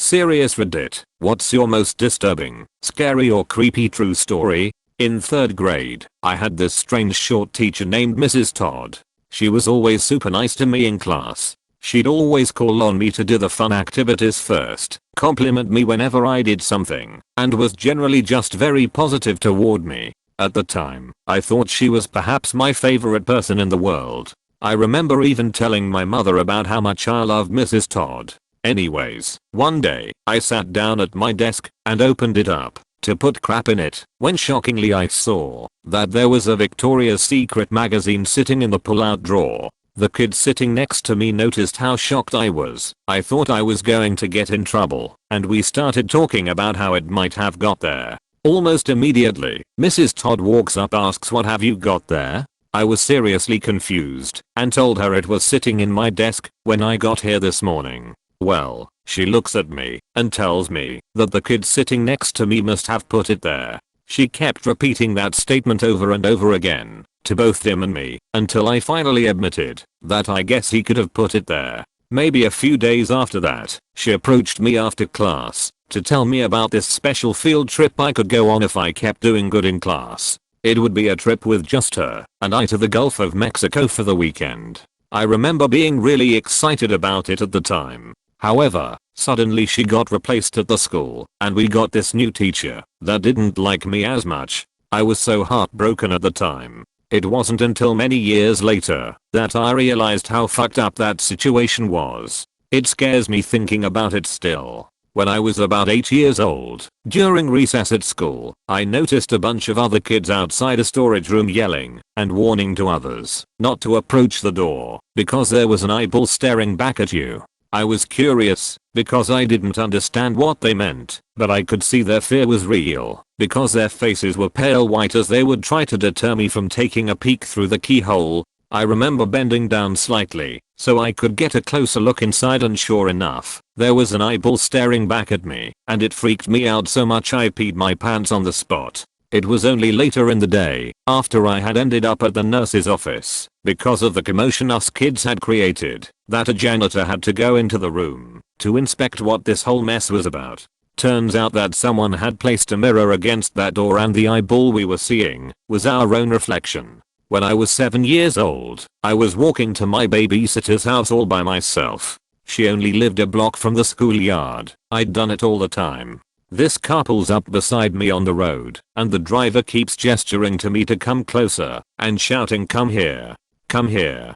Serious Reddit, what's your most disturbing, scary or creepy true story? In 3rd grade, I had this strange short teacher named Mrs. Todd. She was always super nice to me in class. She'd always call on me to do the fun activities first, compliment me whenever I did something, and was generally just very positive toward me. At the time, I thought she was perhaps my favorite person in the world. I remember even telling my mother about how much I loved Mrs. Todd. Anyways, one day, I sat down at my desk and opened it up to put crap in it when shockingly I saw that there was a Victoria's Secret magazine sitting in the pull-out drawer. The kid sitting next to me noticed how shocked I was. I thought I was going to get in trouble, and we started talking about how it might have got there. Almost immediately, Mrs. Todd walks up, asks, "What have you got there?" I was seriously confused and told her it was sitting in my desk when I got here this morning. Well, she looks at me and tells me that the kid sitting next to me must have put it there. She kept repeating that statement over and over again to both him and me until I finally admitted that I guess he could have put it there. Maybe a few days after that, she approached me after class to tell me about this special field trip I could go on if I kept doing good in class. It would be a trip with just her and I to the Gulf of Mexico for the weekend. I remember being really excited about it at the time. However, suddenly she got replaced at the school and we got this new teacher that didn't like me as much. I was so heartbroken at the time. It wasn't until many years later that I realized how fucked up that situation was. It scares me thinking about it still. When I was about 8 years old, during recess at school, I noticed a bunch of other kids outside a storage room yelling and warning to others not to approach the door because there was an eyeball staring back at you. I was curious because I didn't understand what they meant, but I could see their fear was real because their faces were pale white as they would try to deter me from taking a peek through the keyhole. I remember bending down slightly so I could get a closer look inside, and sure enough, there was an eyeball staring back at me, and it freaked me out so much I peed my pants on the spot. It was only later in the day, after I had ended up at the nurse's office, because of the commotion us kids had created, that a janitor had to go into the room to inspect what this whole mess was about. Turns out that someone had placed a mirror against that door and the eyeball we were seeing was our own reflection. When I was 7 years old, I was walking to my babysitter's house all by myself. She only lived a block from the schoolyard. I'd done it all the time. This car pulls up beside me on the road, and the driver keeps gesturing to me to come closer and shouting, "Come here. Come here."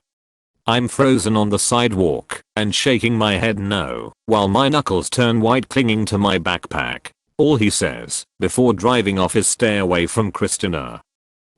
I'm frozen on the sidewalk and shaking my head no, while my knuckles turn white clinging to my backpack. All he says before driving off is, "Stay away from Christina."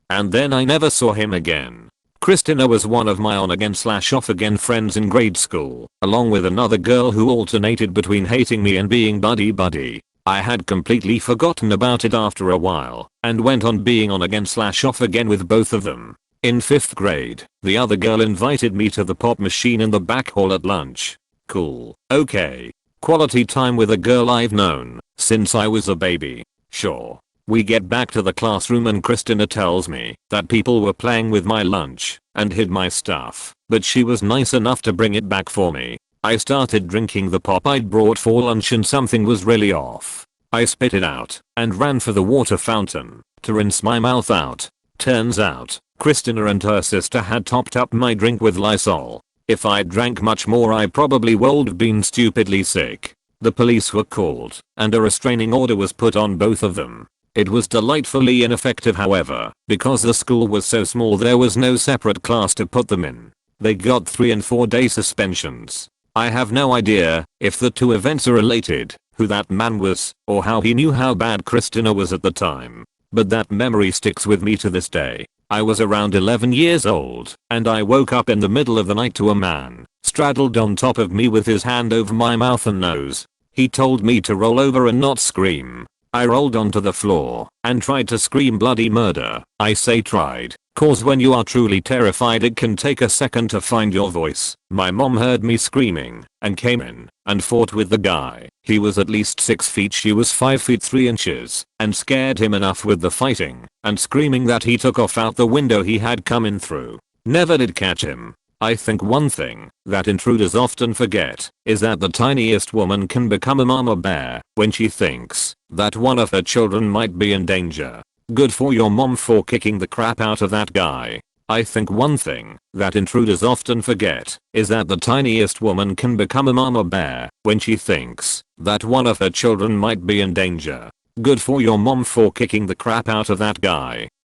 And then I never saw him again. Christina was one of my on-again/off-again friends in grade school, along with another girl who alternated between hating me and being buddy-buddy. I had completely forgotten about it after a while, and went on being on-again/off-again with both of them. In 5th grade, the other girl invited me to the pop machine in the back hall at lunch. Cool. Okay. Quality time with a girl I've known since I was a baby. Sure. We get back to the classroom and Christina tells me that people were playing with my lunch and hid my stuff, but she was nice enough to bring it back for me. I started drinking the pop I'd brought for lunch and something was really off. I spit it out and ran for the water fountain to rinse my mouth out. Turns out, Christina and her sister had topped up my drink with Lysol. If I drank much more I probably would have been stupidly sick. The police were called and a restraining order was put on both of them. It was delightfully ineffective, however, because the school was so small there was no separate class to put them in. They got 3 and 4 day suspensions. I have no idea if the two events are related, who that man was, or how he knew how bad Christina was at the time. But that memory sticks with me to this day. I was around 11 years old, and I woke up in the middle of the night to a man straddled on top of me with his hand over my mouth and nose. He told me to roll over and not scream. I rolled onto the floor and tried to scream bloody murder. I say tried, cause when you are truly terrified it can take a second to find your voice. My mom heard me screaming and came in and fought with the guy. He was at least 6 feet, she was 5 feet 3 inches, and scared him enough with the fighting and screaming that he took off out the window he had come in through. Never did catch him. I think one thing that intruders often forget is that the tiniest woman can become a mama bear when she thinks that one of her children might be in danger. Good for your mom for kicking the crap out of that guy. I think one thing that intruders often forget is that the tiniest woman can become a mama bear when she thinks that one of her children might be in danger. Good for your mom for kicking the crap out of that guy.